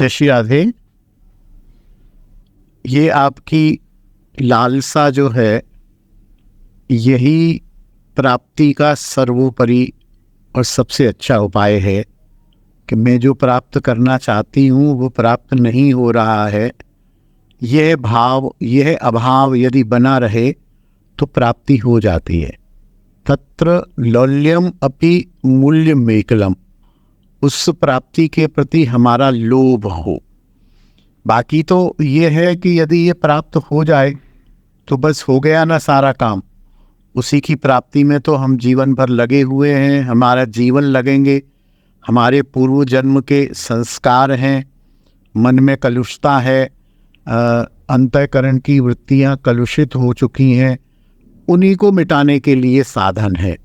जय श्री राधे। ये आपकी लालसा जो है, यही प्राप्ति का सर्वोपरि और सबसे अच्छा उपाय है कि मैं जो प्राप्त करना चाहती हूँ वो प्राप्त नहीं हो रहा है। यह भाव, यह अभाव यदि बना रहे तो प्राप्ति हो जाती है। तत्र लौल्यम अपि मूल्यमेकलम, उस प्राप्ति के प्रति हमारा लोभ हो। बाकी तो ये है कि यदि ये प्राप्त हो जाए तो बस हो गया ना सारा काम। उसी की प्राप्ति में तो हम जीवन भर लगे हुए हैं, हमारा जीवन लगेंगे, हमारे पूर्व जन्म के संस्कार हैं, मन में कलुषता है, अंतःकरण की वृत्तियां कलुषित हो चुकी हैं, उन्हीं को मिटाने के लिए साधन है।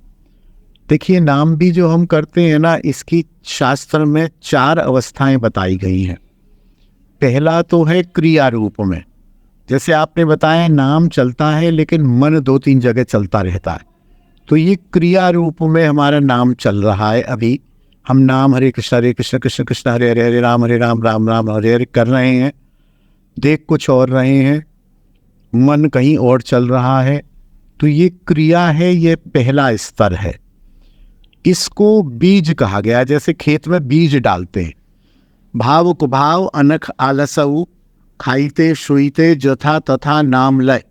देखिए, नाम भी जो हम करते हैं ना, इसकी शास्त्र में 4 अवस्थाएं बताई गई हैं। पहला तो है क्रिया रूप में, जैसे आपने बताया नाम चलता है लेकिन मन 2-3 जगह चलता रहता है, तो ये क्रिया रूप में हमारा नाम चल रहा है। अभी हम नाम हरे कृष्ण कृष्ण कृष्ण हरे हरे, हरे राम राम राम हरे हरे कर रहे हैं, देख कुछ और रहे हैं, मन कहीं और चल रहा है। तो ये क्रिया है, ये पहला स्तर है। इसको बीज कहा गया। जैसे खेत में बीज डालते हैं, भाव कुभाव अनख आलसऊ खाईते शुईते जथा तथा नाम लय।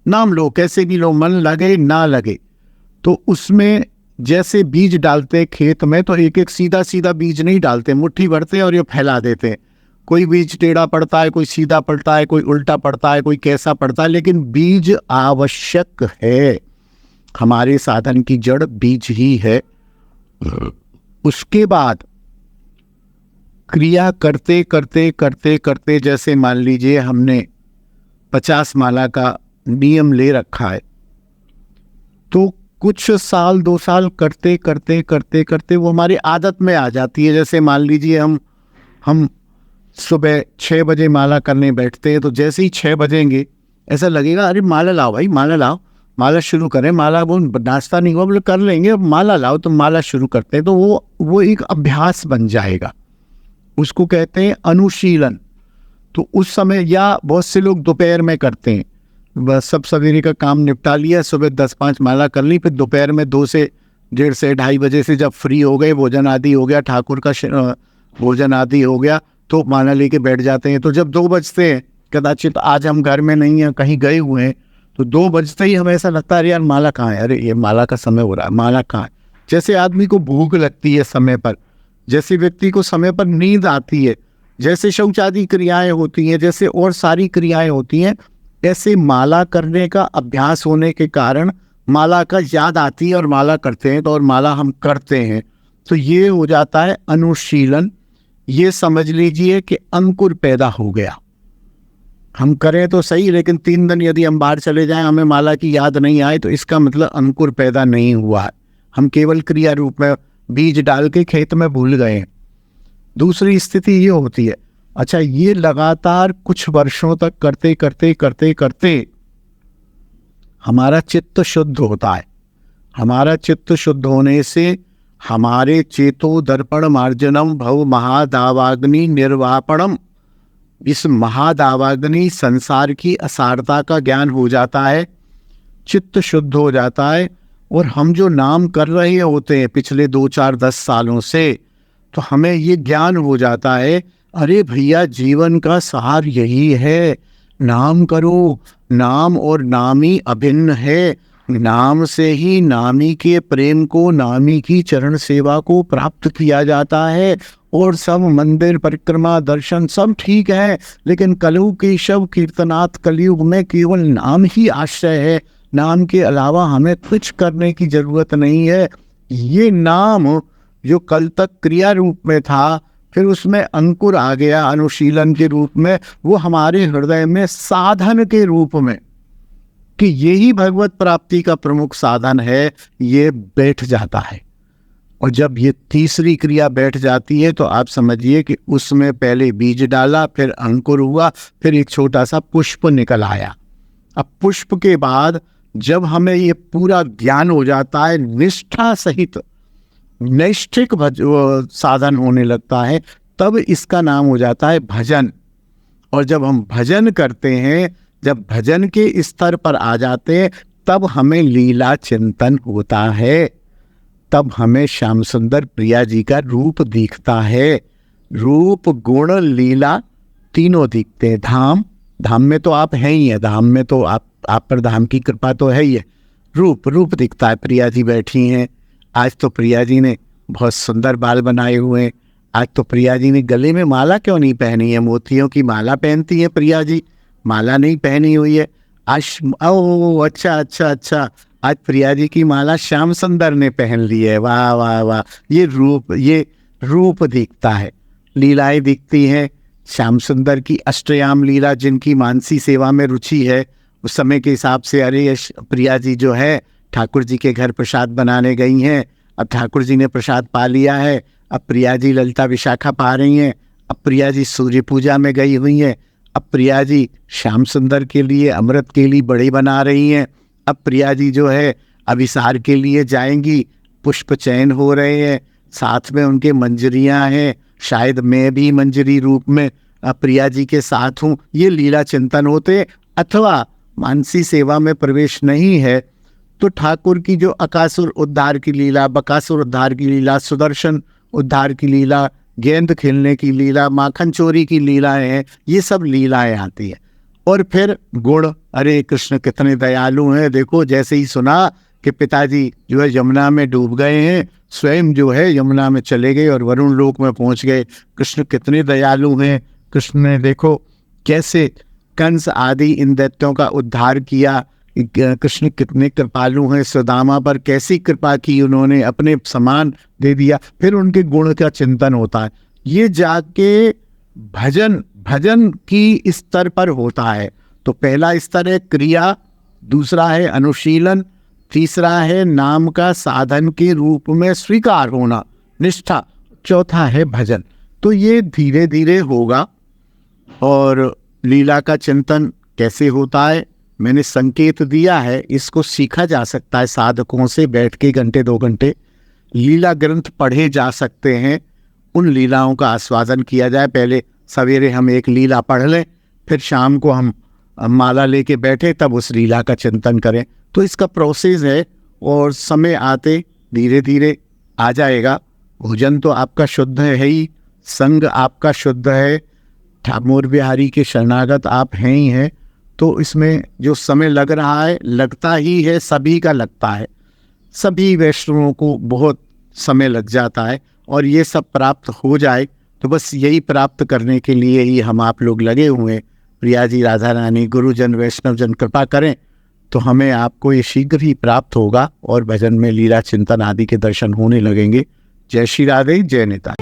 नाम लो, कैसे भी लो, मन लगे ना लगे। तो उसमें जैसे बीज डालते खेत में, तो एक एक सीधा सीधा बीज नहीं डालते, मुट्ठी भरते और ये फैला देते हैं। कोई बीज टेढ़ा पड़ता है, कोई सीधा पड़ता है, कोई उल्टा पड़ता है, कोई कैसा पड़ता है, लेकिन बीज आवश्यक है। हमारे साधन की जड़ बीज ही है। उसके बाद क्रिया करते करते करते करते, जैसे मान लीजिए हमने 50 माला का नियम ले रखा है, तो कुछ साल 2 साल करते करते करते करते वो हमारी आदत में आ जाती है। जैसे मान लीजिए हम सुबह 6 बजे माला करने बैठते हैं, तो जैसे ही 6 बजेंगे ऐसा लगेगा, अरे माला लाओ भाई, माला लाओ, माला शुरू करें। माला वो नाश्ता नहीं हुआ, बोले कर लेंगे, माला लाओ, तो माला शुरू करते हैं। तो वो एक अभ्यास बन जाएगा, उसको कहते हैं अनुशीलन। तो उस समय, या बहुत से लोग दोपहर में करते हैं, बस सब सवेरे का काम निपटा लिया, सुबह 10-5 माला कर ली, फिर दोपहर में 2 से 1:30 से 2:30 बजे से जब फ्री हो गए, भोजन आदि हो गया, ठाकुर का भोजन आदि हो गया, तो माला लेके बैठ जाते हैं। तो जब 2 बजते हैं, कदाचित आज हम घर में नहीं हैं, कहीं गए हुए हैं, तो 2 बजते ही हमें ऐसा लगता है, अरे यार माला कहाँ है, अरे ये माला का समय हो रहा है, माला कहाँ है। जैसे आदमी को भूख लगती है समय पर, जैसे व्यक्ति को समय पर नींद आती है, जैसे शौच आदि क्रियाएं होती हैं, जैसे और सारी क्रियाएं होती हैं, ऐसे माला करने का अभ्यास होने के कारण माला का याद आती है और माला करते हैं, तो और माला हम करते हैं, तो ये हो जाता है अनुशीलन। ये समझ लीजिए कि अंकुर पैदा हो गया। हम करें तो सही, लेकिन 3 दिन यदि हम बाहर चले जाएं, हमें माला की याद नहीं आए, तो इसका मतलब अंकुर पैदा नहीं हुआ है। हम केवल क्रिया रूप में बीज डाल के खेत में भूल गए हैं। दूसरी स्थिति ये होती है, अच्छा, ये लगातार कुछ वर्षों तक करते करते करते करते हमारा चित्त शुद्ध होता है। हमारा चित्त शुद्ध होने से हमारे चेतो दर्पण मार्जनम भव महादावाग्नि निर्वापणम, इस महादावाग्नि संसार की असारता का ज्ञान हो जाता है, चित्त शुद्ध हो जाता है। और हम जो नाम कर रहे होते हैं पिछले 2, 4, 10 सालों से, तो हमें ये ज्ञान हो जाता है, अरे भैया जीवन का सार यही है, नाम करो, नाम और नामी अभिन्न है। नाम से ही नामी के प्रेम को, नामी की चरण सेवा को प्राप्त किया जाता है। और सब मंदिर परिक्रमा दर्शन सब ठीक है, लेकिन कलु केशव कीर्तनाथ कलयुग में केवल नाम ही आश्रय है। नाम के अलावा हमें कुछ करने की जरूरत नहीं है। ये नाम जो कल तक क्रिया रूप में था, फिर उसमें अंकुर आ गया अनुशीलन के रूप में, वो हमारे हृदय में साधन के रूप में, कि यही भगवत प्राप्ति का प्रमुख साधन है, ये बैठ जाता है। और जब ये तीसरी क्रिया बैठ जाती है, तो आप समझिए कि उसमें पहले बीज डाला, फिर अंकुर हुआ, फिर एक छोटा सा पुष्प निकल आया। अब पुष्प के बाद जब हमें ये पूरा ज्ञान हो जाता है, निष्ठा सहित नैष्ठिक साधन होने लगता है, तब इसका नाम हो जाता है भजन। और जब हम भजन करते हैं, जब भजन के स्तर पर आ जाते हैं, तब हमें लीला चिंतन होता है, तब हमें श्याम सुंदर प्रिया जी का रूप दिखता है। रूप गुण लीला तीनों दिखते हैं। धाम में तो आप हैं ही है, धाम में तो आप पर धाम की कृपा तो है ही है। रूप दिखता है। प्रिया जी बैठी हैं, आज तो प्रिया जी ने बहुत सुंदर बाल बनाए हुए हैं। आज तो प्रिया जी ने गले में माला क्यों नहीं पहनी है? मोतियों की माला पहनती है प्रिया जी, माला नहीं पहनी हुई है आज। ओह अच्छा, आज प्रिया जी की माला श्याम सुंदर ने पहन ली है। वाह वाह वाह, ये रूप दिखता है। लीलाएं दिखती हैं श्याम सुंदर की। अष्टयाम लीला, जिनकी मानसी सेवा में रुचि है, उस समय के हिसाब से अरे प्रिया जी जो है ठाकुर जी के घर प्रसाद बनाने गई हैं, अब ठाकुर जी ने प्रसाद पा लिया है, अब प्रिया जी ललिता विशाखा पा रही हैं, अब प्रिया जी सूर्य पूजा में गई हुई हैं, अब प्रिया जी श्याम सुंदर के लिए अमृत के लिए बड़े बना रही हैं, अब प्रिया जी जो है अभिसार के लिए जाएंगी, पुष्प चयन हो रहे हैं, साथ में उनके मंजरियां हैं, शायद मैं भी मंजरी रूप में प्रिया जी के साथ हूँ। ये लीला चिंतन होते। अथवा मानसी सेवा में प्रवेश नहीं है तो ठाकुर की जो अकासुर उद्धार की लीला, बकासुर उद्धार की लीला, सुदर्शन उद्धार की लीला, गेंद खेलने की लीला, माखन चोरी की लीलाएं हैं, ये सब लीलाएं आती है। और फिर गुण, अरे कृष्ण कितने दयालु हैं। देखो, जैसे ही सुना कि पिताजी जो है यमुना में डूब गए हैं, स्वयं जो है यमुना में चले गए और वरुण लोक में पहुंच गए। कृष्ण कितने दयालु हैं। कृष्ण ने देखो कैसे कंस आदि इन दैत्यों का उद्धार किया। कृष्ण कितने कृपालु हैं। सुदामा पर कैसी कृपा की उन्होंने, अपने समान दे दिया। फिर उनके गुण का चिंतन होता है। ये जाके भजन की स्तर पर होता है। तो पहला स्तर है क्रिया, दूसरा है अनुशीलन, तीसरा है नाम का साधन के रूप में स्वीकार होना, निष्ठा, चौथा है भजन। तो ये धीरे धीरे होगा। और लीला का चिंतन कैसे होता है मैंने संकेत दिया है, इसको सीखा जा सकता है साधकों से बैठ के घंटे 2 घंटे। लीला ग्रंथ पढ़े जा सकते हैं, उन लीलाओं का आस्वादन किया जाए। पहले सवेरे हम एक लीला पढ़ लें, फिर शाम को हम माला लेके बैठे, तब उस लीला का चिंतन करें। तो इसका प्रोसेस है और समय आते धीरे धीरे आ जाएगा। भोजन तो आपका शुद्ध है ही, संग आपका शुद्ध है, ठाकुर बिहारी के शरणागत आप हैं ही हैं। तो इसमें जो समय लग रहा है, लगता ही है, सभी का लगता है, सभी वैष्णवों को बहुत समय लग जाता है। और ये सब प्राप्त हो जाए तो बस यही प्राप्त करने के लिए ही हम आप लोग लगे हुए हैं। प्रिया जी, राधा रानी, गुरुजन, वैष्णव जन कृपा करें तो हमें आपको ये शीघ्र ही प्राप्त होगा और भजन में लीला चिंतन आदि के दर्शन होने लगेंगे। जय श्री राधे, जय निताई।